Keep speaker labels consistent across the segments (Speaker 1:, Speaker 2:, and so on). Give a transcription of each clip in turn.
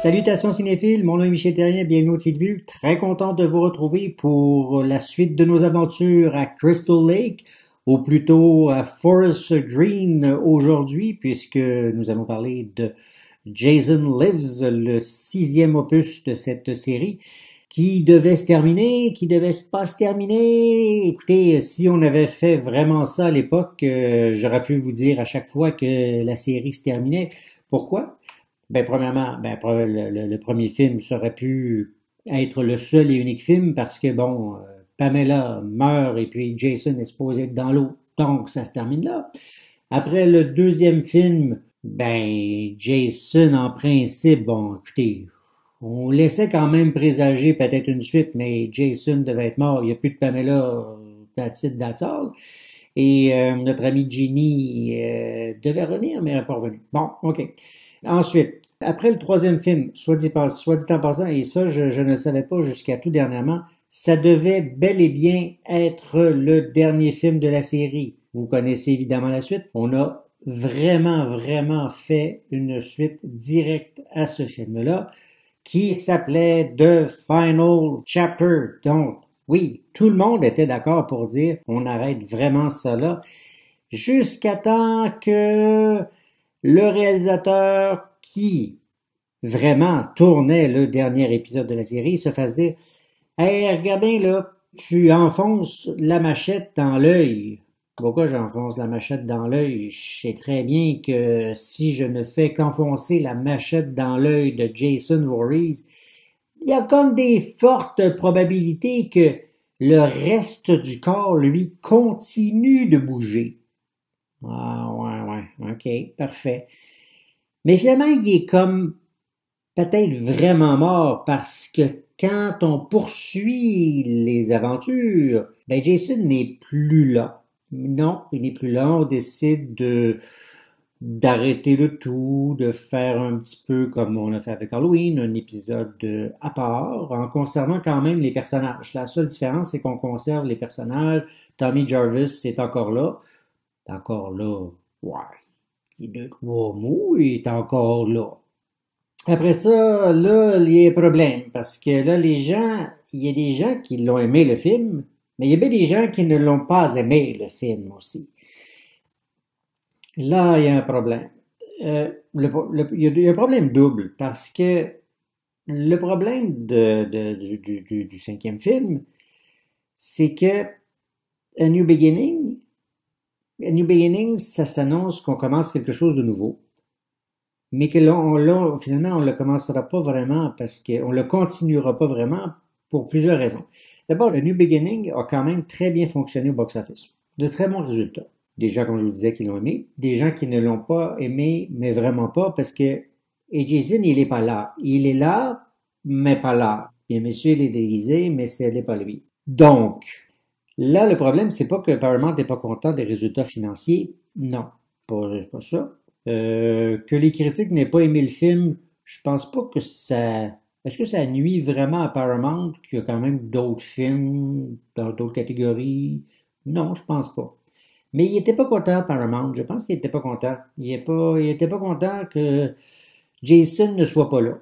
Speaker 1: Salutations cinéphiles, mon nom est Michel Terrien, bienvenue au Petite Vue. Très content de vous retrouver pour la suite de nos aventures à Crystal Lake, ou plutôt à Forest Green aujourd'hui, puisque nous allons parler de Jason Lives, le 6e opus de cette série, qui devait se terminer, qui devait pas se terminer. Écoutez, si on avait fait vraiment ça à l'époque, j'aurais pu vous dire à chaque fois que la série se terminait. Pourquoi? Premièrement, le premier film, ça aurait pu être le seul et unique film parce que, Pamela meurt et puis Jason est supposé être dans l'eau, donc ça se termine là. Après le deuxième film, Jason, en principe, écoutez, on laissait quand même présager peut-être une suite, mais Jason devait être mort, il n'y a plus de Pamela, that's it, that's all. Et notre amie Ginny devait revenir, mais elle n'est pas revenue. Bon, OK. Ensuite, après le troisième film, soit dit en passant, et ça, je ne le savais pas jusqu'à tout dernièrement, ça devait bel et bien être le dernier film de la série. Vous connaissez évidemment la suite. On a vraiment fait une suite directe à ce film-là, qui s'appelait The Final Chapter. Donc, oui, tout le monde était d'accord pour dire on arrête vraiment ça là, jusqu'à temps que le réalisateur qui vraiment tournait le dernier épisode de la série se fasse dire hey, regarde bien là, tu enfonces la machette dans l'œil. Pourquoi j'enfonce la machette dans l'œil? Je sais très bien que si je ne fais qu'enfoncer la machette dans l'œil de Jason Voorhees, il y a comme des fortes probabilités que le reste du corps, lui, continue de bouger. Ah, ouais, ok, parfait. Mais finalement, il est comme peut-être vraiment mort parce que quand on poursuit les aventures, Jason n'est plus là. Non, il n'est plus là. On décide d'arrêter le tout, de faire un petit peu comme on a fait avec Halloween, un épisode à part, en conservant quand même les personnages. La seule différence, c'est qu'on conserve les personnages. Tommy Jarvis est encore là. Encore là, ouais. Petit deux, trois mots, il est encore là. Après ça, là, il y a un problème, parce que là, il y a des gens qui l'ont aimé le film, mais il y a bien des gens qui ne l'ont pas aimé le film aussi. Là, il y a un problème. Il y a un problème double, parce que le problème du cinquième film, c'est que A New Beginning, ça s'annonce qu'on commence quelque chose de nouveau. Mais que finalement, on ne le commencera pas vraiment parce qu'on ne le continuera pas vraiment pour plusieurs raisons. D'abord, le New Beginning a quand même très bien fonctionné au box-office. De très bons résultats. Des gens, comme je vous disais, qui l'ont aimé. Des gens qui ne l'ont pas aimé, mais vraiment pas, parce que et Jason, il n'est pas là. Il est là, mais pas là. Bien, monsieur, il est déguisé, mais ce n'est pas lui. Donc, là, le problème, c'est pas que Paramount n'est pas content des résultats financiers. Non, pas ça. Que les critiques n'aient pas aimé le film, je pense pas que ça... Est-ce que ça nuit vraiment à Paramount, qu'il y a quand même d'autres films dans d'autres catégories? Non, je pense pas. Mais il était pas content, Paramount. Je pense qu'il était pas content. Il était pas content que Jason ne soit pas là.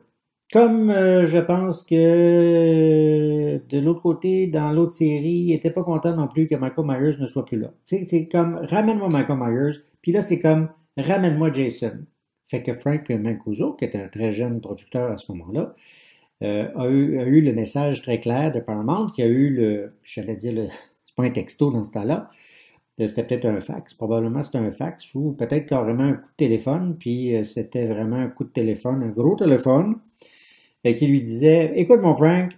Speaker 1: Comme je pense que de l'autre côté, dans l'autre série, il était pas content non plus que Michael Myers ne soit plus là. C'est comme ramène-moi Michael Myers, puis là c'est comme ramène-moi Jason. Fait que Frank Mancuso, qui était un très jeune producteur à ce moment-là, a eu le message très clair de Paramount, qui a eu j'allais dire c'est pas un texto dans ce temps-là, c'était peut-être un fax, probablement c'était un fax, ou peut-être carrément un coup de téléphone, puis c'était vraiment un coup de téléphone, un gros téléphone, qui lui disait, écoute mon Frank,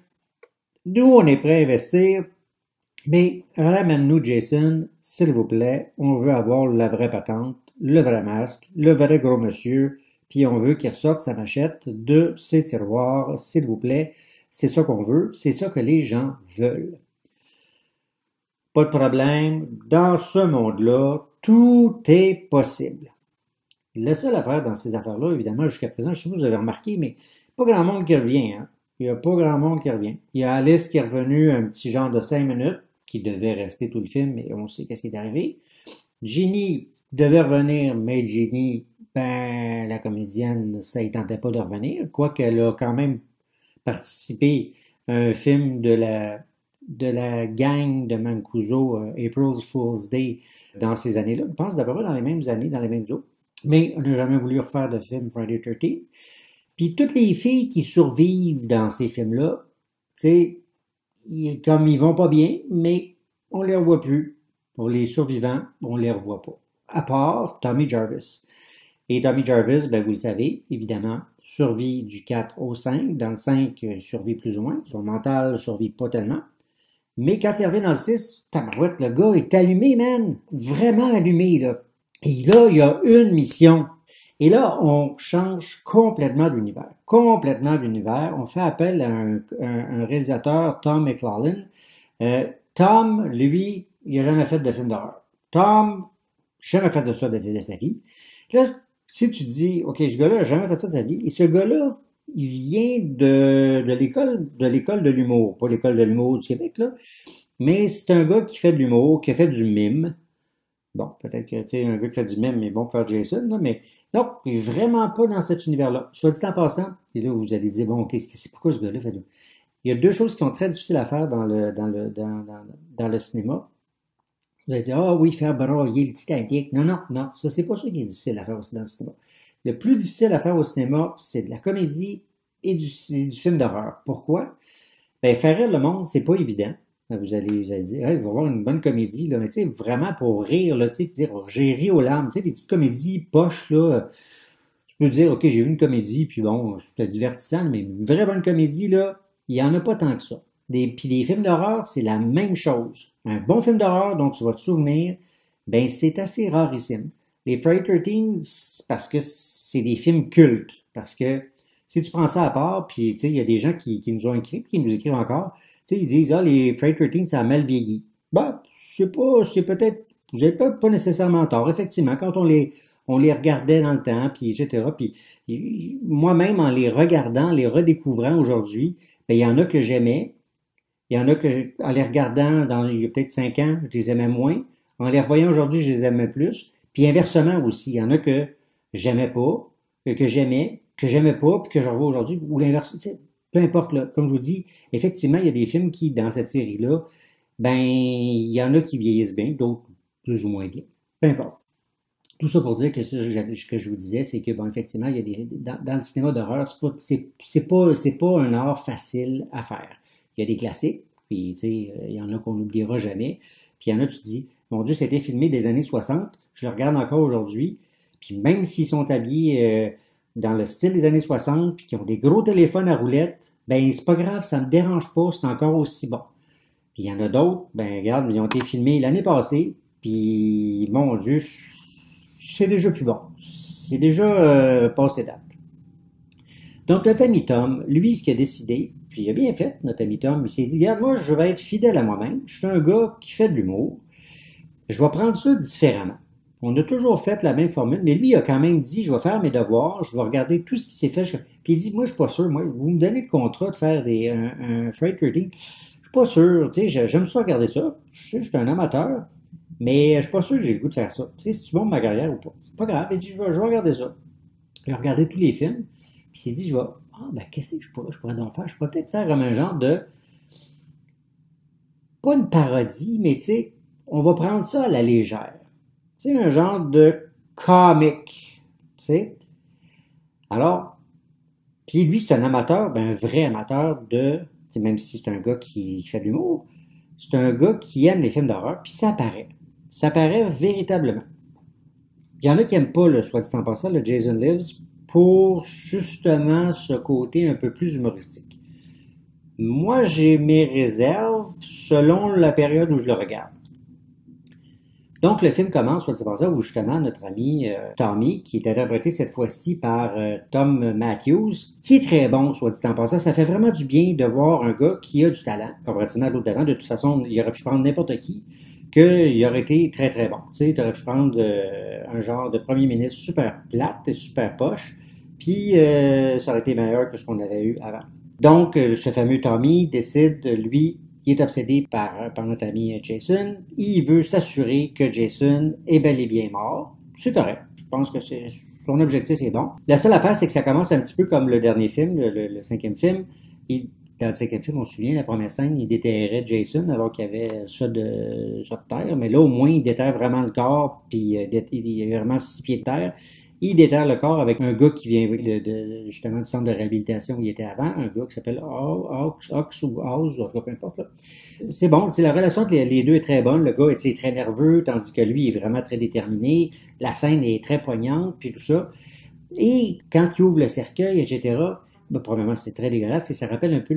Speaker 1: nous on est prêt à investir, mais ramène-nous Jason, s'il vous plaît, on veut avoir la vraie patente, le vrai masque, le vrai gros monsieur, puis on veut qu'il ressorte sa machette de ses tiroirs, s'il vous plaît, c'est ça qu'on veut, c'est ça que les gens veulent. Pas de problème, dans ce monde-là, tout est possible. La seule affaire dans ces affaires-là, évidemment, jusqu'à présent, je sais pas si vous avez remarqué, mais pas grand monde qui revient. Hein? Il n'y a pas grand monde qui revient. Il y a Alice qui est revenue un petit genre de 5 minutes, qui devait rester tout le film, mais on sait qu'est-ce qui est arrivé. Ginny devait revenir, mais Ginny ben, la comédienne, ça ne tentait pas de revenir, quoique elle a quand même participé à un film de la gang de Mancuso, April Fool's Day, dans ces années-là. Je pense d'abord dans les mêmes années, dans les mêmes eaux. Mais on n'a jamais voulu refaire de film Friday 13. Puis toutes les filles qui survivent dans ces films-là, tu sais, comme ils vont pas bien, mais on les revoit plus. Pour les survivants, on les revoit pas. À part Tommy Jarvis. Et Tommy Jarvis, ben vous le savez, évidemment, survit du 4 au 5. Dans le 5, il survit plus ou moins. Son mental survit pas tellement. Mais quand il revient dans le 6, tabarouette, le gars est allumé, man. Vraiment allumé, là. Et là, il y a une mission. Et là, on change complètement d'univers. Complètement d'univers. On fait appel à un réalisateur, Tom McLaughlin. Tom, lui, il n'a jamais fait de film d'horreur. Tom, jamais fait de ça de sa vie. Là, si tu dis, OK, ce gars-là n'a jamais fait ça de sa vie, et ce gars-là, il vient de l'école de l'humour, pas l'école de l'humour du Québec, là, mais c'est un gars qui fait de l'humour, qui a fait du mime. Bon, peut-être que, tu sais, un gars qui fait du mime, mais bon, faire Jason, là, mais non, il est vraiment pas dans cet univers-là. Soit dit en passant, et là, vous allez dire, bon, OK, c'est pourquoi ce gars-là fait de... Il y a deux choses qui sont très difficiles à faire dans le cinéma. Vous allez dire, ah oui, faire brailler le Titanic. Non, non, non, ça, c'est pas ça qui est difficile à faire dans le cinéma. Le plus difficile à faire au cinéma, c'est de la comédie et du film d'horreur. Pourquoi? Ben, faire rire le monde, c'est pas évident. Vous allez dire, hey, il va y avoir une bonne comédie, là, mais tu sais, vraiment pour rire, là, tu sais, dire, j'ai ri aux larmes, tu sais, des petites comédies poches, là, tu peux dire, OK, j'ai vu une comédie, puis bon, c'était divertissant, mais une vraie bonne comédie, là, il y en a pas tant que ça. Puis des films d'horreur, c'est la même chose. Un bon film d'horreur dont tu vas te souvenir, ben, c'est assez rarissime. Les Friday 13, c'est parce que c'est des films cultes. Parce que si tu prends ça à part, puis tu sais, il y a des gens qui nous ont écrit, qui nous écrivent encore, tu sais, ils disent, ah, les Friday 13, ça a mal vieilli. Ben, c'est peut-être, vous n'avez pas nécessairement tort. Effectivement, quand on les regardait dans le temps, puis etc. Puis moi-même, en les regardant, en les redécouvrant aujourd'hui, ben, il y en a que j'aimais, il y en a que, en les regardant il y a peut-être 5 ans, je les aimais moins. En les revoyant aujourd'hui, je les aimais plus. Puis inversement aussi, il y en a que j'aimais pas, que j'aimais pas, puis que je revois aujourd'hui, ou l'inverse. Tu sais, peu importe, là. Comme je vous dis, effectivement, il y a des films qui, dans cette série-là, ben, il y en a qui vieillissent bien, d'autres plus ou moins bien. Peu importe. Tout ça pour dire que ce que je vous disais, c'est que, bon, effectivement, il y a dans le cinéma d'horreur, c'est pas un art facile à faire. Il y a des classiques, puis, tu sais, il y en a qu'on n'oubliera jamais. Puis, il y en a, tu te dis, mon Dieu, c'était filmé des années 60, je le regarde encore aujourd'hui, puis même s'ils sont habillés dans le style des années 60, puis qu'ils ont des gros téléphones à roulettes, ben, c'est pas grave, ça me dérange pas, c'est encore aussi bon. Puis, il y en a d'autres, ben, regarde, ils ont été filmés l'année passée, puis, mon Dieu, c'est déjà plus bon. C'est déjà passé date. Donc, notre ami Tom, lui, ce qu'il a décidé, puis il a bien fait, notre ami Tom, il s'est dit, regarde, moi, je vais être fidèle à moi-même. Je suis un gars qui fait de l'humour. Je vais prendre ça différemment. On a toujours fait la même formule, mais lui, il a quand même dit, je vais faire mes devoirs, je vais regarder tout ce qui s'est fait. Puis il dit, moi, je suis pas sûr, moi, vous me donnez le contrat de faire un freight rating. Je suis pas sûr, tu sais, j'aime ça regarder ça. Je suis un amateur, mais je suis pas sûr que j'ai le goût de faire ça. Tu sais, si tu montes ma carrière ou pas. C'est pas grave. Il dit, je vais regarder ça. Il a regardé tous les films, puis il s'est dit, ben, qu'est-ce que je pourrais donc faire? Je pourrais peut-être faire comme un genre de, pas une parodie, mais tu sais, on va prendre ça à la légère. Tu sais, un genre de comique. Tu sais? Alors, puis lui, c'est un amateur, ben, un vrai amateur de, tu sais, même si c'est un gars qui fait de l'humour, c'est un gars qui aime les films d'horreur, puis ça paraît. Ça paraît véritablement. Il y en a qui n'aiment pas, le soit dit en passant, le Jason Lives, pour justement ce côté un peu plus humoristique. Moi, j'ai mes réserves selon la période où je le regarde. Donc, le film commence, soit dit en passant, où justement notre ami Tommy, qui est interprété cette fois-ci par Tom Matthews, qui est très bon, soit dit en passant. Ça fait vraiment du bien de voir un gars qui a du talent, comparativement à l'autre talent. De toute façon, il aurait pu prendre n'importe qui, qu'il aurait été très très bon. Tu sais, tu aurais pu prendre un genre de premier ministre super plate et super poche, puis ça aurait été meilleur que ce qu'on avait eu avant. Donc, ce fameux Tommy décide, lui, il est obsédé par notre ami Jason. Il veut s'assurer que Jason est bel et bien mort. C'est correct. Je pense que son objectif est bon. La seule affaire, c'est que ça commence un petit peu comme le dernier film, le cinquième film. Dans le cinquième film, on se souvient, la première scène, il déterrait Jason alors qu'il y avait ça de terre. Mais là, au moins, il déterre vraiment le corps, puis il y a vraiment 6 pieds de terre. Il déterre le corps avec un gars qui vient justement du centre de réhabilitation où il était avant, un gars qui s'appelle Ox ou Oz, ou peu importe. Là. C'est bon, la relation entre les deux est très bonne. Le gars est très nerveux, tandis que lui est vraiment très déterminé. La scène est très poignante, puis tout ça. Et quand il ouvre le cercueil, etc., ben, premièrement, c'est très dégueulasse. Et ça rappelle un peu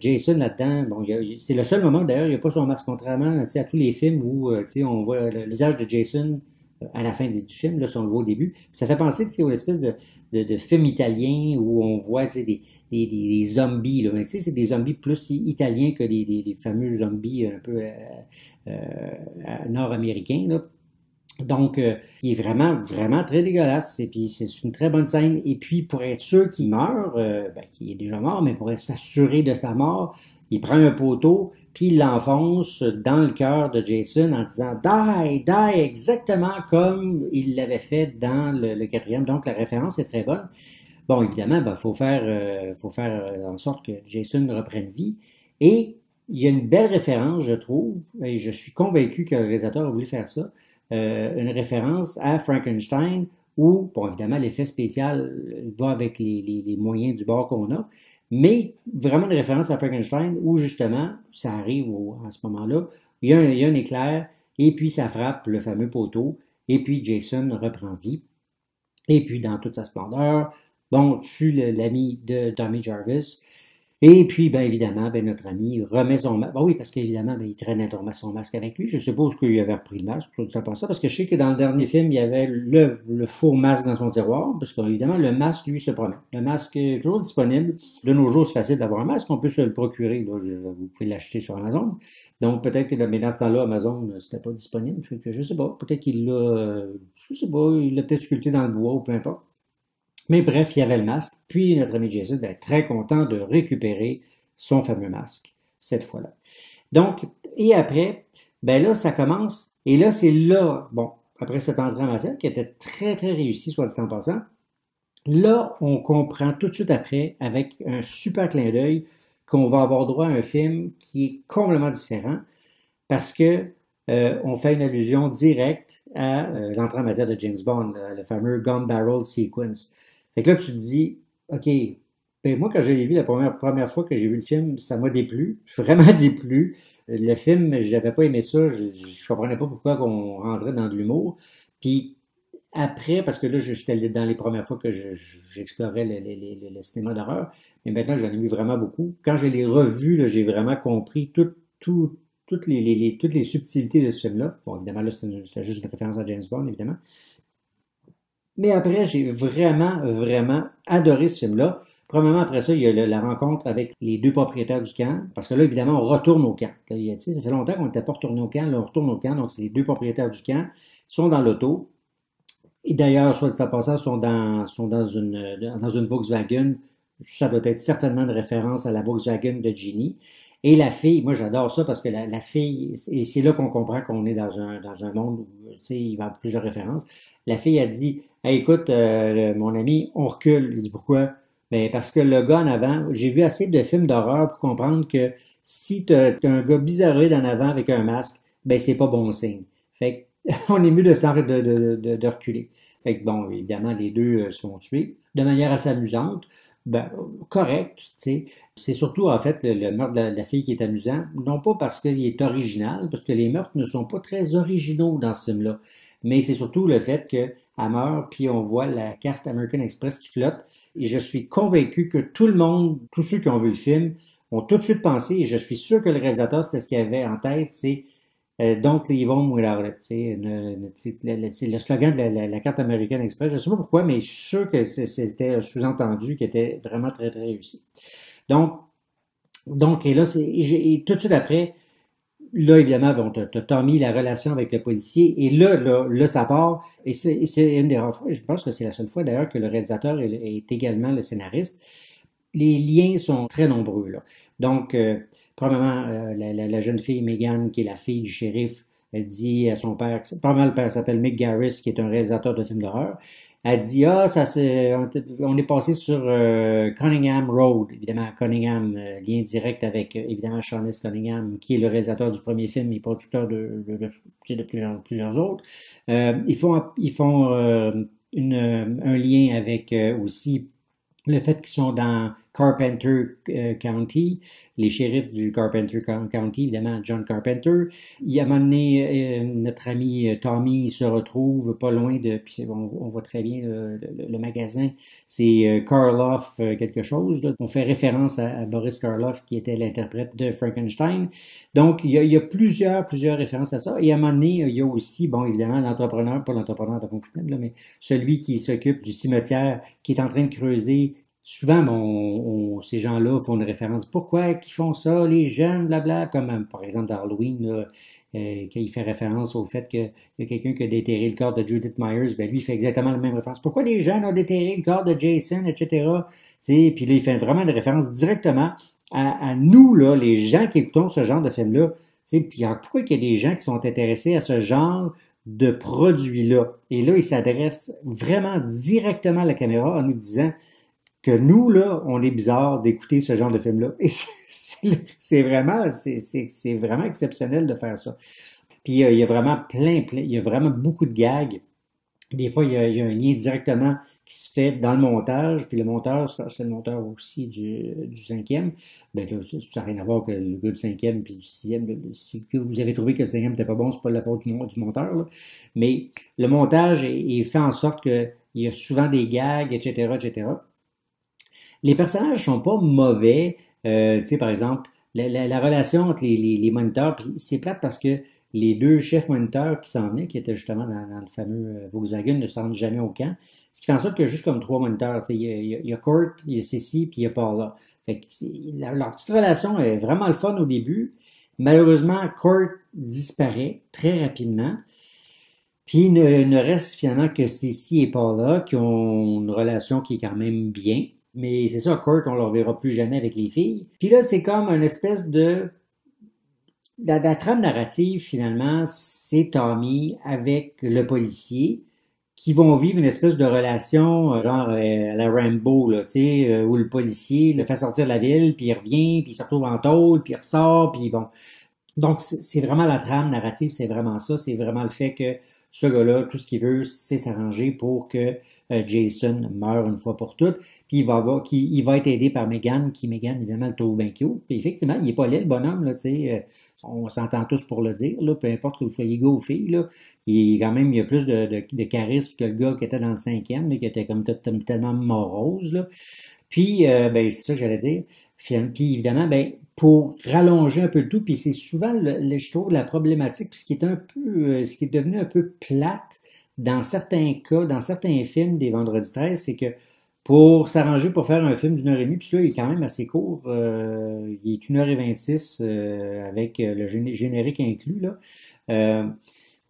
Speaker 1: Jason là-dedans. Bon, c'est le seul moment, d'ailleurs, il n'y a pas son masque, contrairement à tous les films où on voit le visage de Jason à la fin du film, là, si on le voit au début. Puis ça fait penser aux espèces de films italiens où on voit des zombies. Là. Mais c'est des zombies plus italiens que des fameux zombies un peu nord-américains. Là. Donc, il est vraiment, vraiment très dégueulasse. Et puis, c'est une très bonne scène. Et puis, pour être sûr qu'il meurt, qu'il est déjà mort, mais pour s'assurer de sa mort, il prend un poteau, puis il l'enfonce dans le cœur de Jason en disant Die, die, exactement comme il l'avait fait dans le quatrième. Donc, la référence est très bonne. Bon, évidemment, faut faire en sorte que Jason reprenne vie. Et il y a une belle référence, je trouve, et je suis convaincu que le réalisateur a voulu faire ça, une référence à Frankenstein où, bon, évidemment, l'effet spécial va avec les moyens du bord qu'on a, mais vraiment une référence à Frankenstein où, justement, ça arrive à ce moment-là, il y a un éclair, et puis ça frappe le fameux poteau, et puis Jason reprend vie, et puis dans toute sa splendeur, bon, tue l'ami de Tommy Jarvis, et puis, bien évidemment, ben, notre ami remet son masque. Ben oui, parce qu'évidemment, ben, il traînait son masque avec lui. Je suppose qu'il avait repris le masque, je ne pas ça, parce que je sais que dans le dernier film, il y avait le faux masque dans son tiroir, parce qu'évidemment, le masque, lui, se promet. Le masque est toujours disponible. De nos jours, c'est facile d'avoir un masque, on peut se le procurer. Là, vous pouvez l'acheter sur Amazon. Donc, peut-être que mais dans ce temps-là, Amazon, c'était pas disponible. Je sais pas. Peut-être qu'il l'a, je sais pas, il l'a peut-être sculpté dans le bois ou peu importe. Mais bref, il y avait le masque. Puis notre ami Jason était très content de récupérer son fameux masque, cette fois-là. Donc, et après, ben là, ça commence. Et là, c'est là, bon, après cette entrée en matière, qui était très, très réussie, soit dit en passant, là, on comprend tout de suite après, avec un super clin d'œil, qu'on va avoir droit à un film qui est complètement différent, parce que on fait une allusion directe à l'entrée en matière de James Bond, le fameux Gun Barrel Sequence. Fait que là, tu te dis, OK, ben moi, quand je l'ai vu la première fois que j'ai vu le film, ça m'a déplu, vraiment déplu. Le film, j'avais pas aimé ça, je comprenais pas pourquoi on rentrait dans de l'humour. Puis après, parce que là, j'étais dans les premières fois que j'explorais le cinéma d'horreur, mais maintenant, j'en ai vu vraiment beaucoup. Quand je l'ai revu, là, j'ai vraiment compris toutes les subtilités de ce film-là. Bon, évidemment, là, c'était juste une référence à James Bond, évidemment. Mais après, j'ai vraiment, vraiment adoré ce film-là. Premièrement, après ça, il y a la rencontre avec les deux propriétaires du camp, parce que là, évidemment, on retourne au camp. Là, ça fait longtemps qu'on n'était pas retourné au camp, là, on retourne au camp, donc c'est les deux propriétaires du camp, sont dans l'auto. Et d'ailleurs, soit dit en passant, sont dans une Volkswagen. Ça doit être certainement une référence à la Volkswagen de Ginny. Et la fille, moi j'adore ça parce que la fille, et c'est là qu'on comprend qu'on est dans un monde où il va y avoir plusieurs références. La fille a dit hey, écoute, mon ami, on recule. Il dit pourquoi? Ben, parce que le gars en avant, j'ai vu assez de films d'horreur pour comprendre que si t'as un gars bizarroïde en avant avec un masque, ben c'est pas bon signe. Fait que, on est mieux de reculer. Fait que bon, évidemment, les deux sont tués de manière assez amusante. Ben, correct, tu sais. C'est surtout, en fait, le meurtre de la fille qui est amusant. Non pas parce qu'il est original, parce que les meurtres ne sont pas très originaux dans ce film-là. Mais c'est surtout le fait qu'elle meurt, puis on voit la carte American Express qui flotte. Et je suis convaincu que tout le monde, tous ceux qui ont vu le film, ont tout de suite pensé, et je suis sûr que le réalisateur, c'était ce qu'il avait en tête, c'est Don't leave home without it. C'est le slogan de la carte American Express. Je ne sais pas pourquoi, mais je suis sûr que c'était un sous-entendu qui était vraiment très, très réussi. Donc et là, et tout de suite après, là, évidemment, bon, t'as mis la relation avec le policier, et là, ça part, et c'est une des rares fois, je pense que c'est la seule fois d'ailleurs que le réalisateur est également le scénariste. Les liens sont très nombreux, là. Donc, probablement, la jeune fille Megan, qui est la fille du shérif, elle dit à son père, probablement le père s'appelle Mick Garris, qui est un réalisateur de films d'horreur, Elle dit, ah, on est passé sur Cunningham Road, évidemment, Cunningham, lien direct avec, évidemment, Seamus Cunningham, qui est le réalisateur du premier film et producteur de plusieurs autres. Ils font un lien avec aussi le fait qu'ils sont dans Carpenter County, les shérifs du Carpenter County, évidemment, John Carpenter. Il a mené notre ami Tommy se retrouve pas loin de, puis on voit très bien le magasin, c'est Karloff quelque chose. Là. On fait référence à Boris Karloff qui était l'interprète de Frankenstein. Donc il y a plusieurs références à ça. Et à un moment donné, il y a aussi, bon, évidemment, l'entrepreneur, pas l'entrepreneur de Frankenstein, là, mais celui qui s'occupe du cimetière, qui est en train de creuser. Souvent, bon, ces gens-là font une référence. Pourquoi qu'ils font ça, les jeunes, blabla, comme par exemple dans Halloween, là, quand il fait référence au fait qu'il y a quelqu'un qui a déterré le corps de Judith Myers, ben lui, il fait exactement la même référence. Pourquoi les jeunes ont déterré le corps de Jason, etc. T'sais, puis là, il fait vraiment une référence directement à nous, là, les gens qui écoutons ce genre de film-là. Puis pourquoi il y a des gens qui sont intéressés à ce genre de produit-là? Et là, il s'adresse vraiment directement à la caméra en nous disant que nous, là, on est bizarre d'écouter ce genre de film-là. Et c'est vraiment exceptionnel de faire ça. Puis il y a vraiment il y a vraiment beaucoup de gags. Des fois, il y a un lien directement qui se fait dans le montage, puis le monteur, c'est le monteur aussi du cinquième. Ben là, ça n'a rien à voir que le gars du cinquième puis du sixième. Si que vous avez trouvé que le cinquième n'était pas bon, c'est pas la faute du monteur, là. Mais le montage est fait en sorte qu'il y a souvent des gags, etc., etc. Les personnages sont pas mauvais. Tu sais, par exemple, la relation entre les moniteurs, puis c'est plate parce que les deux chefs moniteurs qui s'en venaient, qui étaient justement dans le fameux Volkswagen, ne se rendent jamais au camp. Ce qui fait en sorte qu'il y a juste comme trois moniteurs. Tu sais, il y a Kurt, il y a Cissy, puis il y a Paula. Fait que leur petite relation est vraiment le fun au début. Malheureusement, Kurt disparaît très rapidement. Puis il ne reste finalement que Cissy et Paula qui ont une relation qui est quand même bien. Mais c'est ça, Kurt, on ne le reverra plus jamais avec les filles. Puis là, c'est comme une espèce de... La trame narrative, finalement, c'est Tommy avec le policier qui vont vivre une espèce de relation genre à la Rambo, là, tu sais, où le policier le fait sortir de la ville, puis il revient, puis il se retrouve en tôle, puis il ressort, puis bon, donc, c'est vraiment la trame narrative, c'est vraiment ça. C'est vraiment le fait que ce gars-là, tout ce qu'il veut, c'est s'arranger pour que Jason meure une fois pour toutes. Puis il va être aidé par Megan, qui Megan, évidemment, le trouve bien cute. Puis effectivement, il est pas laid, le bonhomme, là, tu sais. On s'entend tous pour le dire, là, peu importe que vous soyez gars ou fille, là. Il y a plus de charisme que le gars qui était dans le cinquième, là, qui était comme tellement morose, là. Puis, ben, c'est ça que j'allais dire. Puis, évidemment, ben, pour rallonger un peu le tout, puis c'est souvent, je trouve, la problématique, puis ce qui est un peu, ce qui est devenu un peu plate dans certains cas, dans certains films des Vendredi 13, c'est que pour s'arranger pour faire un film d'une heure et demie, puis celui-là, il est quand même assez court, il est 1h26 avec le générique inclus, là. Euh,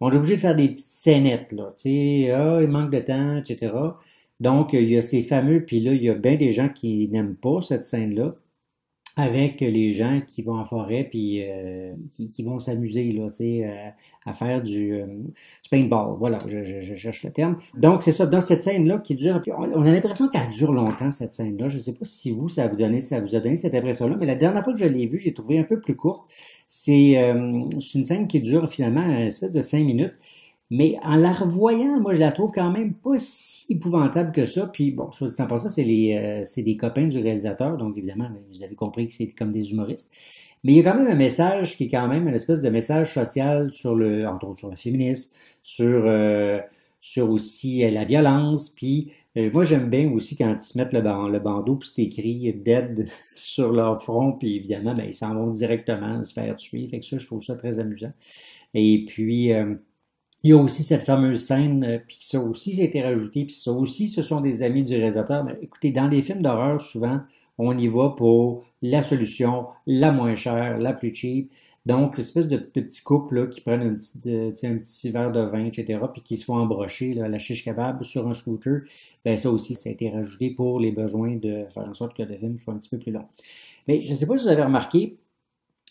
Speaker 1: on est obligé de faire des petites scénettes, là, tu sais, ah, il manque de temps, etc. Donc, il y a ces fameux, puis là, il y a bien des gens qui n'aiment pas cette scène-là, avec les gens qui vont en forêt, puis qui vont s'amuser, là, tu sais, à faire du paintball. Voilà, je cherche le terme. Donc, c'est ça, dans cette scène-là qui dure, puis on a l'impression qu'elle dure longtemps, cette scène-là. Je ne sais pas si vous, ça vous a donné cette impression-là, mais la dernière fois que je l'ai vue, j'ai trouvé un peu plus courte. C'est une scène qui dure finalement une espèce de 5 minutes. Mais en la revoyant, moi, je la trouve quand même pas si épouvantable que ça. Puis bon, soit dit en passant, c'est des copains du réalisateur, donc évidemment, vous avez compris que c'est comme des humoristes. Mais il y a quand même un message qui est quand même une espèce de message social sur entre autres sur le féminisme, sur aussi la violence. Puis moi, j'aime bien aussi quand ils se mettent le bandeau, puis c'est écrit Dead sur leur front, puis évidemment, ben, ils s'en vont directement se faire tuer. Fait que ça, je trouve ça très amusant. Et puis, il y a aussi cette fameuse scène, puis ça aussi, ça a été rajouté, puis ça aussi, ce sont des amis du réalisateur. Mais écoutez, dans les films d'horreur, souvent, on y va pour la solution, la moins chère, la plus cheap. Donc, l'espèce de petits couples là, qui prennent un petit verre de vin, etc., puis qui se font embrocher là, à la shish kebab sur un scooter, ben ça aussi, ça a été rajouté pour les besoins de faire en sorte que le film soit un petit peu plus long. Mais je ne sais pas si vous avez remarqué,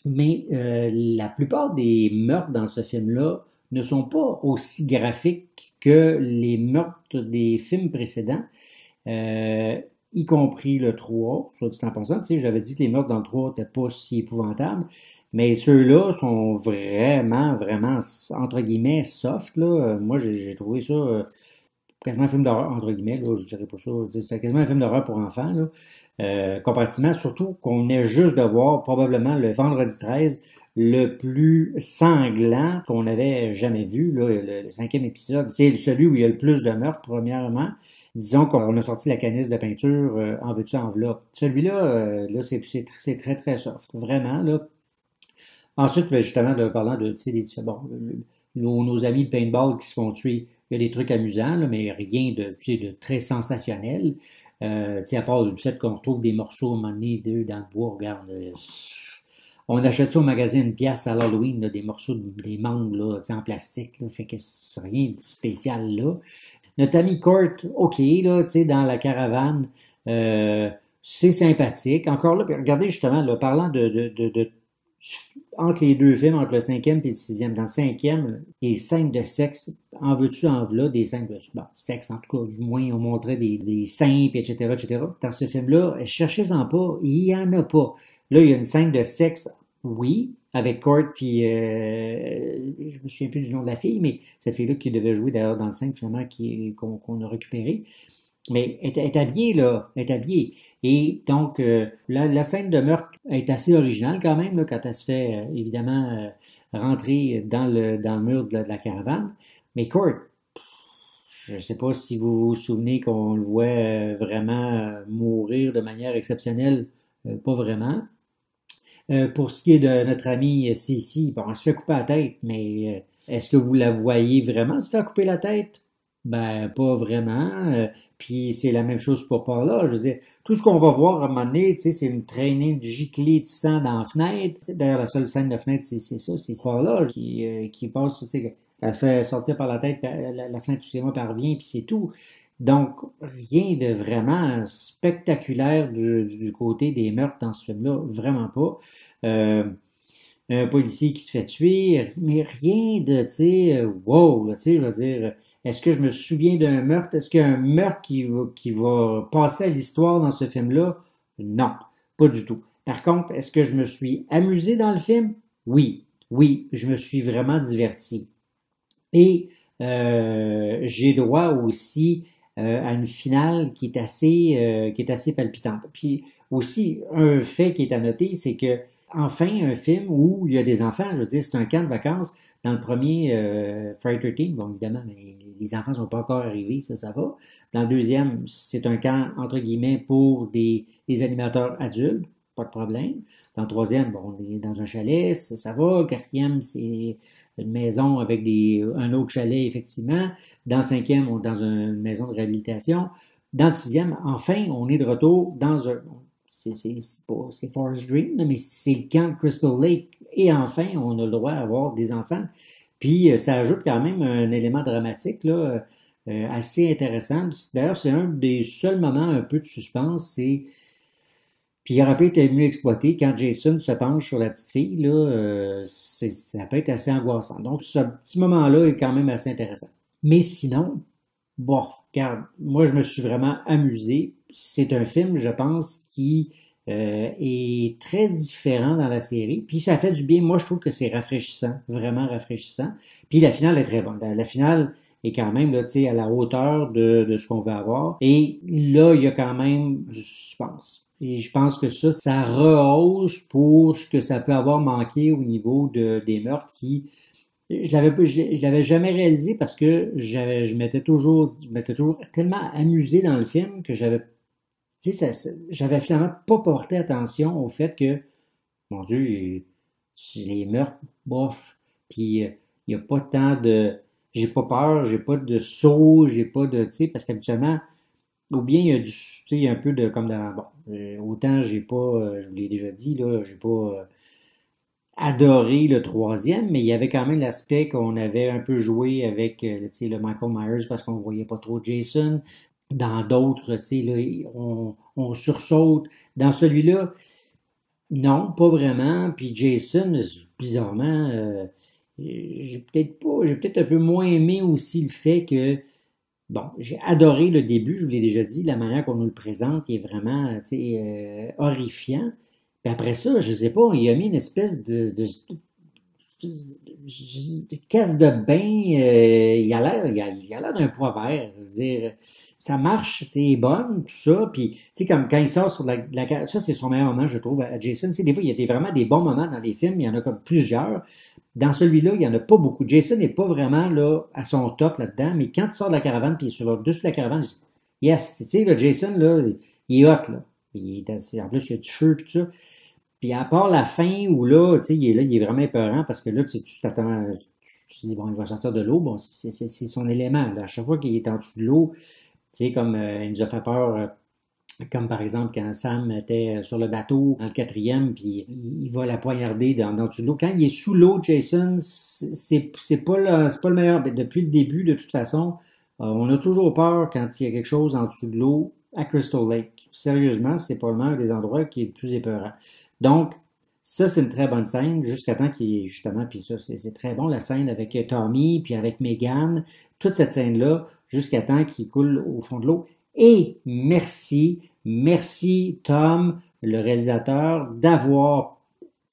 Speaker 1: mais la plupart des meurtres dans ce film-là ne sont pas aussi graphiques que les meurtres des films précédents, y compris le 3, soit dit en passant, tu sais, j'avais dit que les meurtres dans le 3 n'étaient pas si épouvantables, mais ceux-là sont vraiment, vraiment, entre guillemets, soft, là. Moi, j'ai trouvé ça quasiment un film d'horreur, entre guillemets, là, je dirais pas ça, c'était quasiment un film d'horreur pour enfants, là. Comparativement, surtout qu'on est juste de voir probablement le vendredi 13 le plus sanglant qu'on avait jamais vu, là, le cinquième épisode. C'est celui où il y a le plus de meurtres, premièrement. Disons qu'on a sorti la canisse de peinture en veux-tu, en v'là. Celui-là, là, c'est très, très soft. Vraiment, là. Ensuite, ben, justement, parlant de, tu sais, bon, nos amis de paintball qui se font tuer, il y a des trucs amusants, là, mais rien de, tu sais, de très sensationnel. Tu sais, à part le fait qu'on retrouve des morceaux à un moment donné, dans le bois, regarde. On achète ça au magasin une pièce à l'Halloween, là, des morceaux, des mangues là, tu sais, en plastique. Là, fait que c'est rien de spécial là. Notre ami Kurt, OK, là, tu sais, dans la caravane, euh, c'est sympathique. Encore là, regardez justement, là, parlant entre les deux films, entre le cinquième et le sixième. Dans le cinquième, les scènes de sexe, en veux-tu, en v'là, des scènes de bon, sexe, en tout cas, du moins, on montrait des seins, puis etc., etc. Dans ce film-là, cherchez-en pas, il y en a pas. Là, il y a une scène de sexe, oui, avec Court, puis je me souviens plus du nom de la fille, mais cette fille-là qui devait jouer d'ailleurs dans le 5, finalement, qu'on a récupéré. Mais elle est habillée, là. Elle est habillée. Et donc, la scène de meurtre est assez originale quand même, là, quand elle se fait, évidemment, rentrer dans le mur de la caravane. Mais Kurt, je ne sais pas si vous vous souvenez qu'on le voit vraiment mourir de manière exceptionnelle. Pas vraiment. Pour ce qui est de notre amie Cici, bon, elle se fait couper la tête, mais est-ce que vous la voyez vraiment se faire couper la tête? Ben, pas vraiment. Puis c'est la même chose pour Paula. Je veux dire, tout ce qu'on va voir à un moment donné, tu sais, c'est une traînée de giclée de sang dans la fenêtre. Tu sais, d'ailleurs, la seule scène de fenêtre, c'est ça, c'est Paula qui passe, tu sais, elle se fait sortir par la tête, puis la fenêtre, excusez-moi, puis elle revient, puis c'est tout. Donc, rien de vraiment spectaculaire du côté des meurtres dans ce film-là, vraiment pas. Euh, un policier qui se fait tuer, mais rien de, tu sais, wow, là, tu sais, je veux dire, est-ce que je me souviens d'un meurtre? Est-ce qu'il y a un meurtre qui va passer à l'histoire dans ce film-là? Non, pas du tout. Par contre, est-ce que je me suis amusé dans le film? Oui, oui, je me suis vraiment diverti. Et j'ai droit aussi à une finale qui est assez palpitante. Puis aussi, un fait qui est à noter, c'est que enfin un film où il y a des enfants, je veux dire, c'est un camp de vacances. Dans le premier Friday 13, bon évidemment, mais les enfants sont pas encore arrivés, ça va. Dans le deuxième, c'est un camp entre guillemets pour des animateurs adultes, pas de problème. Dans le troisième, bon, on est dans un chalet, ça va. Le quatrième, c'est une maison avec un autre chalet, effectivement. Dans le cinquième, on est dans une maison de réhabilitation. Dans le sixième, enfin, on est de retour dans un... C'est Forest Green, mais c'est le camp de Crystal Lake. Et enfin, on a le droit d'avoir des enfants. Puis, ça ajoute quand même un élément dramatique, là, assez intéressant. D'ailleurs, c'est un des seuls moments un peu de suspense, c'est puis il aurait pu être mieux exploité. Quand Jason se penche sur la petite fille, là, ça peut être assez angoissant. Donc, ce petit moment-là est quand même assez intéressant. Mais sinon, bon, regarde, moi je me suis vraiment amusé. C'est un film, je pense, qui est très différent dans la série. Puis ça fait du bien. Moi, je trouve que c'est rafraîchissant, vraiment rafraîchissant. Puis la finale est très bonne. La finale est quand même là, tu sais, à la hauteur de ce qu'on veut avoir. Et là, il y a quand même du suspense. Et je pense que ça rehausse pour ce que ça peut avoir manqué au niveau des meurtres qui je l'avais jamais réalisé parce que je m'étais toujours tellement amusé dans le film que tu sais, j'avais finalement pas porté attention au fait que, mon Dieu, les meurtres, bof, puis il y a pas tant j'ai pas peur, j'ai pas de saut, j'ai pas de, tu sais, parce qu'habituellement, ou bien il y a tu sais, il y a un peu de, comme dans, bon, autant j'ai pas, je vous l'ai déjà dit, là, j'ai pas adoré le troisième, mais il y avait quand même l'aspect qu'on avait un peu joué avec tu sais, le Michael Myers parce qu'on voyait pas trop Jason. Dans d'autres, tu sais, là, on sursaute. Dans celui-là, non, pas vraiment. Puis Jason, bizarrement, j'ai peut-être un peu moins aimé aussi le fait que, bon, j'ai adoré le début, je vous l'ai déjà dit, la manière qu'on nous le présente, il est vraiment, tu sais, horrifiant. Puis après ça, je sais pas, il a mis une espèce de caisse de bain, il a l'air d'un pois vert. Je veux dire, ça marche, tu sais, est bonne, tout ça. Puis, tu sais, comme quand il sort sur ça c'est son meilleur moment, je trouve, à Jason. Tu sais, des fois, il y a vraiment des bons moments dans les films, il y en a comme plusieurs. Dans celui-là, il n'y en a pas beaucoup. Jason n'est pas vraiment là à son top là-dedans, mais quand il sort de la caravane, puis il est sur le dessus de la caravane, je dis, yes, tu sais, le Jason, là, il est hot, là. En plus, il y a du feu, puis tout ça. Puis à part la fin où là, tu sais, il est vraiment épeurant parce que là, tu t'attends, tu te dis, bon, il va sortir de l'eau, bon, c'est son élément, là. À chaque fois qu'il est en dessous de l'eau, tu sais, comme il nous a fait peur, comme par exemple quand Sam était sur le bateau dans le quatrième, puis il va la poignarder dans dessous de l'eau. Quand il est sous l'eau, Jason, c'est pas le meilleur. Mais depuis le début, de toute façon, on a toujours peur quand il y a quelque chose en dessous de l'eau à Crystal Lake. Sérieusement, c'est probablement un des endroits qui est le plus épeurant. Donc, ça, c'est une très bonne scène, jusqu'à temps qu'il, justement, puis ça, c'est très bon, la scène avec Tommy, puis avec Megan, toute cette scène-là, jusqu'à temps qu'il coule au fond de l'eau. Et merci Tom, le réalisateur, d'avoir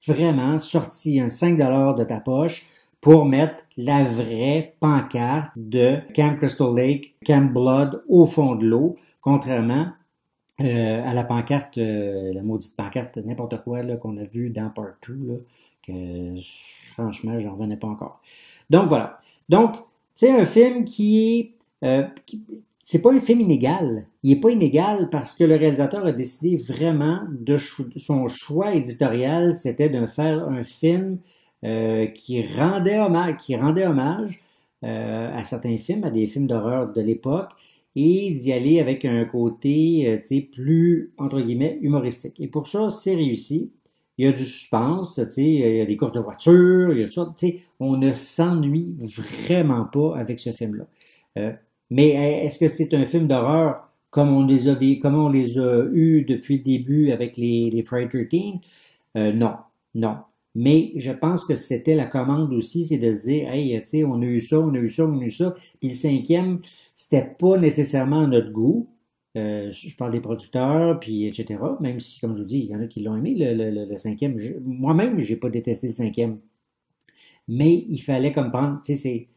Speaker 1: vraiment sorti un 5 de ta poche pour mettre la vraie pancarte de Camp Crystal Lake, Camp Blood au fond de l'eau, contrairement à la pancarte, la maudite pancarte, n'importe quoi là, qu'on a vu dans Part 2, là, que franchement, j'en revenais pas encore. Donc voilà. Donc, c'est un film c'est pas un film inégal. Il est pas inégal parce que le réalisateur a décidé vraiment son choix éditorial, c'était de faire un film qui rendait hommage à certains films, à des films d'horreur de l'époque, et d'y aller avec un côté, tu sais, plus, entre guillemets, humoristique. Et pour ça, c'est réussi. Il y a du suspense, tu sais, il y a des courses de voitures, il y a tout ça, tu sais, on ne s'ennuie vraiment pas avec ce film-là. Euh, mais est-ce que c'est un film d'horreur comme on les a eus depuis le début avec les Friday 13? Non, non. Mais je pense que c'était la commande aussi, c'est de se dire, hey, tu sais, on a eu ça, on a eu ça, on a eu ça. Puis le cinquième, c'était pas nécessairement à notre goût. Je parle des producteurs, puis etc. Même si, comme je vous dis, il y en a qui l'ont aimé, le cinquième. Moi-même, j'ai pas détesté le cinquième. Mais il fallait comme prendre, tu sais,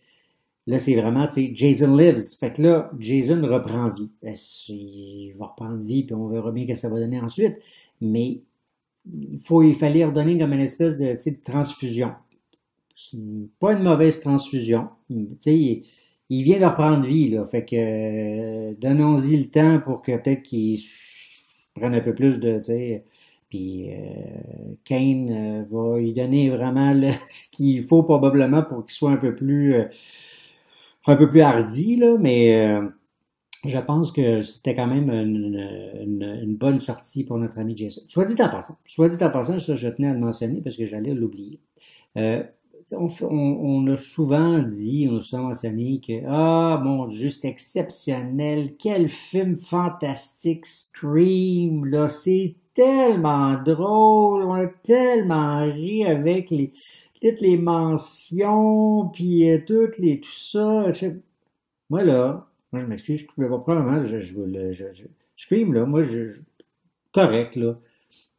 Speaker 1: là, c'est vraiment, tu sais, Jason lives. Fait que là, Jason reprend vie. Il va reprendre vie, puis on verra bien ce que ça va donner ensuite. Mais il fallait redonner comme une espèce de, tu sais, de transfusion. Pas une mauvaise transfusion. Tu sais, il vient de reprendre vie, là. Fait que, donnons-y le temps pour que peut-être qu'il prenne un peu plus de, tu sais, puis Kane va lui donner vraiment ce qu'il faut probablement pour qu'il soit un peu plus hardi, là, mais je pense que c'était quand même une bonne sortie pour notre ami Jason. Soit dit en passant, ça je tenais à le mentionner parce que j'allais l'oublier. Euh, on a souvent dit, on a souvent mentionné que, ah mon Dieu, c'est exceptionnel, quel film fantastique, Scream, là, c'est tellement drôle, on a tellement ri avec toutes les mentions, puis tout ça. Moi là, moi je m'excuse, je pouvais pas probablement, Scream là, correct là.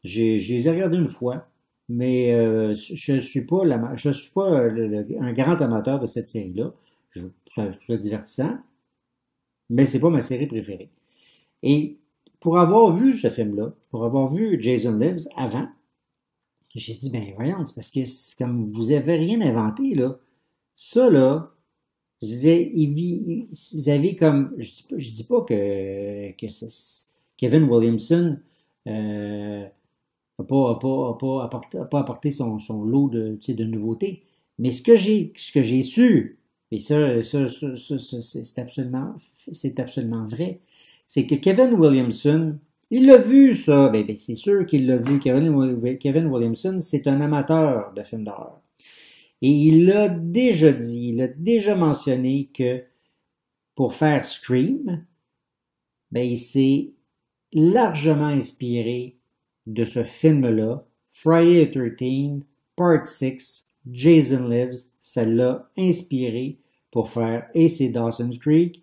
Speaker 1: Je les ai regardés une fois, mais je suis pas un grand amateur de cette série-là. Je trouve ça divertissant, mais c'est pas ma série préférée. Et pour avoir vu ce film-là, pour avoir vu Jason Lives avant, j'ai dit, ben voyons, c'est parce que c'est comme vous avez rien inventé, là. Ça, là, je disais, vous avez comme, je dis pas que Kevin Williamson a pas apporté son lot de, tu sais, de nouveautés. Mais ce que j'ai su, et c'est absolument vrai, c'est que Kevin Williamson, il l'a vu, ça. Ben, c'est sûr qu'il l'a vu. Kevin Williamson, c'est un amateur de films d'horreur. Et il l'a déjà dit, il a déjà mentionné que pour faire Scream, ben, il s'est largement inspiré de ce film-là, Friday the 13th, Part 6, Jason Lives. ça l'a inspiré pour faire AC Dawson's Creek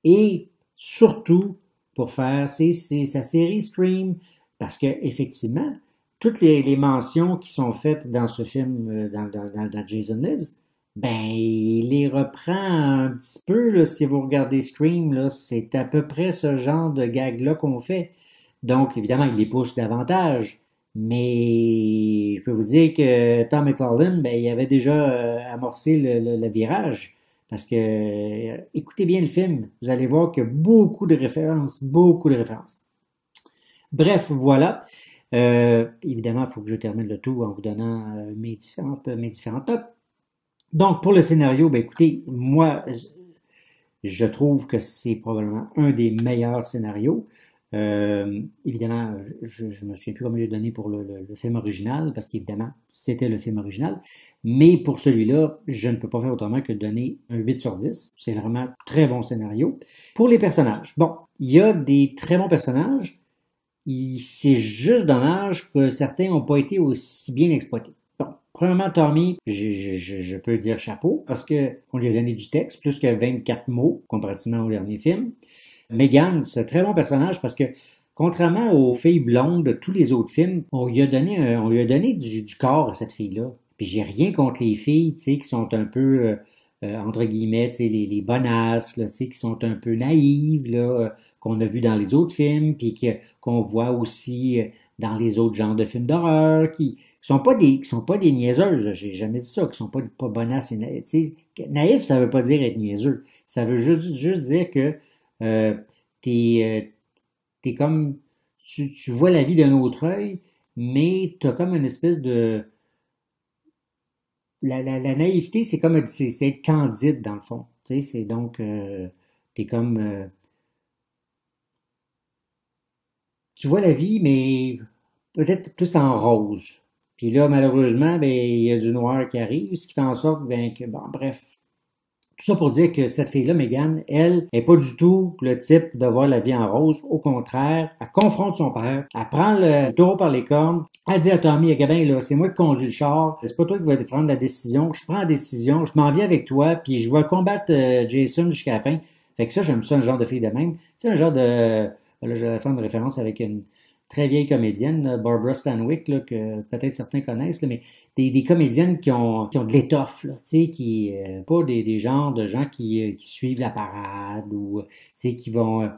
Speaker 1: et surtout pour faire sa série Scream. Parce que effectivement, toutes les mentions qui sont faites dans ce film, dans Jason Lives, ben, il les reprend un petit peu, là, si vous regardez Scream, là, c'est à peu près ce genre de gag-là qu'on fait. Donc, évidemment, il les pousse davantage. Mais je peux vous dire que Tom McFarlane, ben, il avait déjà amorcé le virage. Parce que, écoutez bien le film, vous allez voir qu'il y a beaucoup de références, beaucoup de références. Bref, voilà. Évidemment, il faut que je termine le tout en vous donnant mes différentes notes. Donc, pour le scénario, ben écoutez, moi, je trouve que c'est probablement un des meilleurs scénarios. Évidemment, je me souviens plus combien j'ai donné pour le film original, parce qu'évidemment, c'était le film original. Mais pour celui-là, je ne peux pas faire autrement que de donner un 8 sur 10. C'est vraiment un très bon scénario. Pour les personnages, bon, il y a des très bons personnages. C'est juste dommage que certains n'ont pas été aussi bien exploités. Bon, premièrement, Tommy, je peux dire chapeau, parce que on lui a donné du texte, plus que 24 mots, comparativement au dernier film. Megan, c'est un très bon personnage parce que, contrairement aux filles blondes de tous les autres films, on lui a donné du corps à cette fille-là. Puis j'ai rien contre les filles, tu sais, qui sont un peu, entre guillemets, tu sais, les bonasses, là, tu sais, qui sont un peu naïves, là, qu'on a vu dans les autres films, puis qu'on voit aussi dans les autres genres de films d'horreur, qui sont pas des niaiseuses, j'ai jamais dit ça, qui sont pas bonasses et naïves. Tu sais, naïf, ça veut pas dire être niaiseux. Ça veut juste dire que euh, t'es, t'es comme, tu vois la vie d'un autre œil, mais t'as comme une espèce de, la naïveté, c'est comme, c'est être candide dans le fond. Tu sais, c'est donc, t'es comme, tu vois la vie, mais peut-être plus en rose. Puis là, malheureusement, ben, il y a du noir qui arrive, ce qui fait en sorte, ben, que, bon, bref, tout ça pour dire que cette fille-là, Megan, elle, est pas du tout le type de voir la vie en rose. Au contraire, elle confronte son père, elle prend le taureau par les cornes, elle dit à Tommy, eh ben là, c'est moi qui conduis le char, c'est pas toi qui vas prendre la décision, je prends la décision, je m'en viens avec toi, puis je vais combattre Jason jusqu'à la fin. Fait que ça, j'aime ça, un genre de fille de même. Tu sais, un genre de... Là, je vais faire une référence avec une très vieille comédienne, Barbara Stanwyck, là, que peut-être certains connaissent, là, mais des comédiennes qui ont de l'étoffe, là, tu sais, qui pas des genres de gens qui suivent la parade ou tu sais qui vont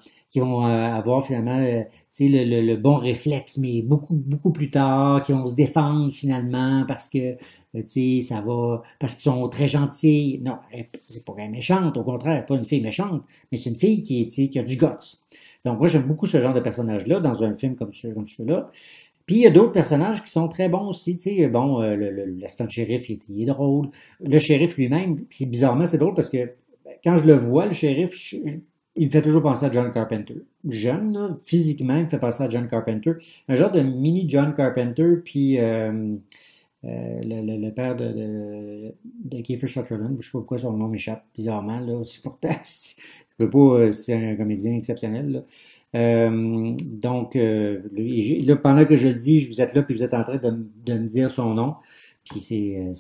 Speaker 1: avoir finalement tu sais le bon réflexe, mais beaucoup plus tard, qui vont se défendre finalement parce que tu sais ça va parce qu'ils sont très gentils. Non, c'est pas une méchante, au contraire, pas une fille méchante, mais c'est une fille qui tu sais, qui a du guts. Donc moi j'aime beaucoup ce genre de personnage-là dans un film comme celui-là. Puis il y a d'autres personnages qui sont très bons aussi, tu sais, bon, l'assistant de shérif, il est drôle. Le shérif lui-même, puis bizarrement, c'est drôle parce que quand je le vois, le shérif, il me fait toujours penser à John Carpenter. Jeune, là, physiquement, il me fait penser à John Carpenter. Un genre de mini John Carpenter, puis le père de Kiefer Sutherland, je sais pas pourquoi son nom m'échappe, bizarrement, là, c'est pourtant, je peux pas, c'est un comédien exceptionnel, là. Donc, là, pendant que je le dis, vous êtes là, puis vous êtes en train de me dire son nom. Puis c'est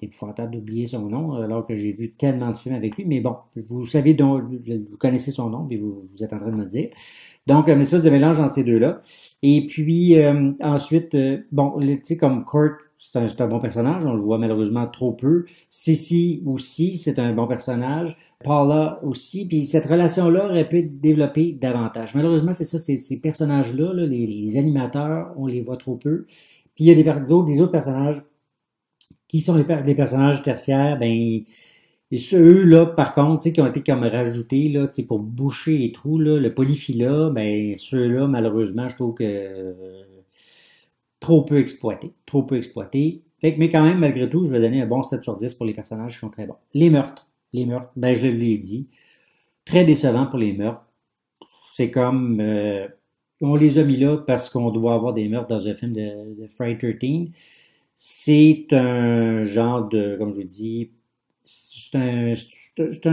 Speaker 1: épouvantable d'oublier son nom, alors que j'ai vu tellement de films avec lui. Mais bon, vous savez, vous connaissez son nom, puis vous êtes en train de me le dire. Donc, une espèce de mélange entre ces deux-là. Et puis, ensuite, bon, tu sais, comme Kurt, c'est un bon personnage, on le voit malheureusement trop peu. Sissy aussi, c'est un bon personnage. Paula aussi, puis cette relation-là aurait pu être développée davantage. Malheureusement, c'est ça, ces personnages-là, là, les animateurs, on les voit trop peu. Puis il y a des autres personnages qui sont les personnages tertiaires, ben, et ceux-là, par contre, tu sais, qui ont été comme rajoutés, là, tu sais, pour boucher les trous, là, le polyphylla, ben, ceux-là, malheureusement, je trouve que trop peu exploités. Trop peu exploités. Fait que, mais quand même, malgré tout, je vais donner un bon 7 sur 10 pour les personnages qui sont très bons. Les meurtres. Les meurtres, ben, je l'ai dit. Très décevant pour les meurtres. C'est comme, on les a mis là parce qu'on doit avoir des meurtres dans un film de Friday 13. C'est un genre de, comme je vous dis, c'est un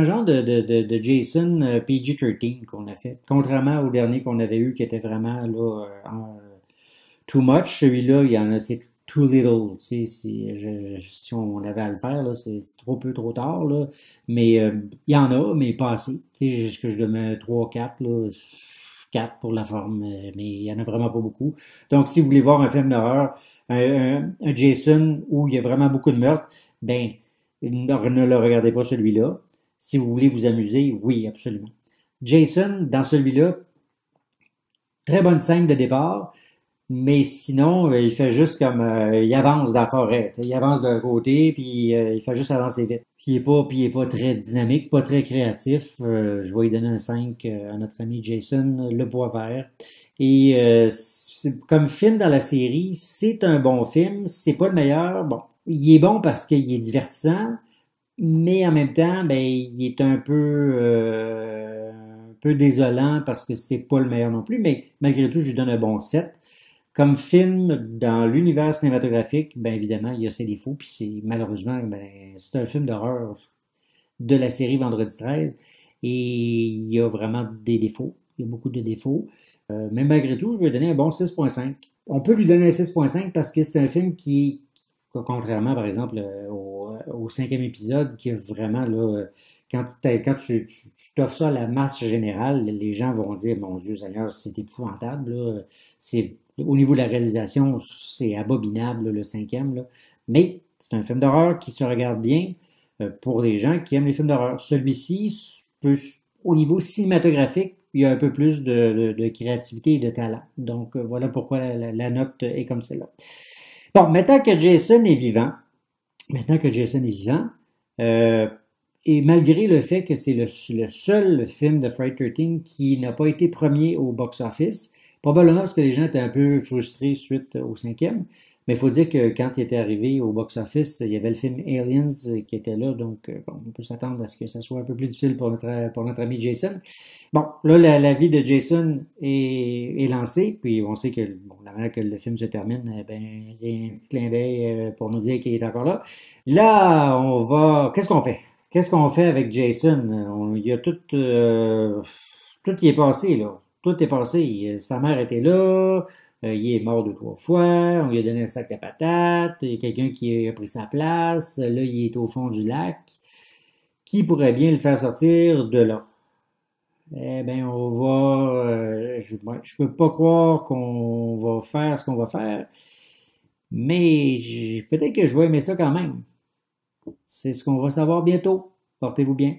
Speaker 1: genre de Jason PG-13 qu'on a fait. Contrairement au dernier qu'on avait eu qui était vraiment là, too much. Celui-là, il y en a, too little. Tu sais, si on avait à le faire, là, c'est trop peu, trop tard, là. Mais il y en a, mais pas assez. Tu sais, ce que je donne 3, 4, là, 4 pour la forme, mais il y en a vraiment pas beaucoup. Donc, si vous voulez voir un film d'horreur, un Jason où il y a vraiment beaucoup de meurtres, ben, ne le regardez pas celui-là. Si vous voulez vous amuser, oui, absolument. Jason, dans celui-là, très bonne scène de départ. Mais sinon, il fait juste comme il avance dans la forêt. Il avance d'un côté, puis il fait juste avancer vite. Puis il est pas très dynamique, pas très créatif. Je vais lui donner un 5 à notre ami Jason Le Bois Vert. Et comme film dans la série, c'est un bon film. C'est pas le meilleur. Bon, il est bon parce qu'il est divertissant, mais en même temps, ben, il est un peu désolant parce que c'est pas le meilleur non plus. Mais malgré tout, je lui donne un bon 7. Comme film dans l'univers cinématographique, bien évidemment, il y a ses défauts, puis c'est malheureusement, ben, c'est un film d'horreur de la série Vendredi 13, et il y a vraiment des défauts. Il y a beaucoup de défauts. Mais malgré tout, je vais lui donner un bon 6.5. On peut lui donner un 6.5 parce que c'est un film contrairement par exemple au cinquième épisode, qui est vraiment là, quand tu t'offres ça à la masse générale, les gens vont dire, mon Dieu Seigneur, c'est épouvantable, là. C'est, au niveau de la réalisation, c'est abominable, là, le cinquième, là. Mais c'est un film d'horreur qui se regarde bien pour les gens qui aiment les films d'horreur. Celui-ci peut, au niveau cinématographique, il y a un peu plus de créativité et de talent. Donc voilà pourquoi la note est comme celle-là. Bon, maintenant que Jason est vivant, euh, et malgré le fait que c'est le seul film de Friday 13 qui n'a pas été premier au box-office, probablement parce que les gens étaient un peu frustrés suite au cinquième, mais il faut dire que quand il était arrivé au box-office, il y avait le film Aliens qui était là, donc bon, on peut s'attendre à ce que ça soit un peu plus difficile pour notre ami Jason. Bon, là, la vie de Jason est lancée, puis on sait que bon, la manière que le film se termine, ben, il y a un petit clin d'œil pour nous dire qu'il est encore là. Là, qu'est-ce qu'on fait? Qu'est-ce qu'on fait avec Jason? Il y a tout y est passé, là. Tout est passé. Sa mère était là, il est mort deux, trois fois, on lui a donné un sac de patates, il y a quelqu'un qui a pris sa place, là, il est au fond du lac. Qui pourrait bien le faire sortir de là? Eh bien, je peux pas croire qu'on va faire ce qu'on va faire, mais peut-être que je vais aimer ça quand même. C'est ce qu'on va savoir bientôt. Portez-vous bien.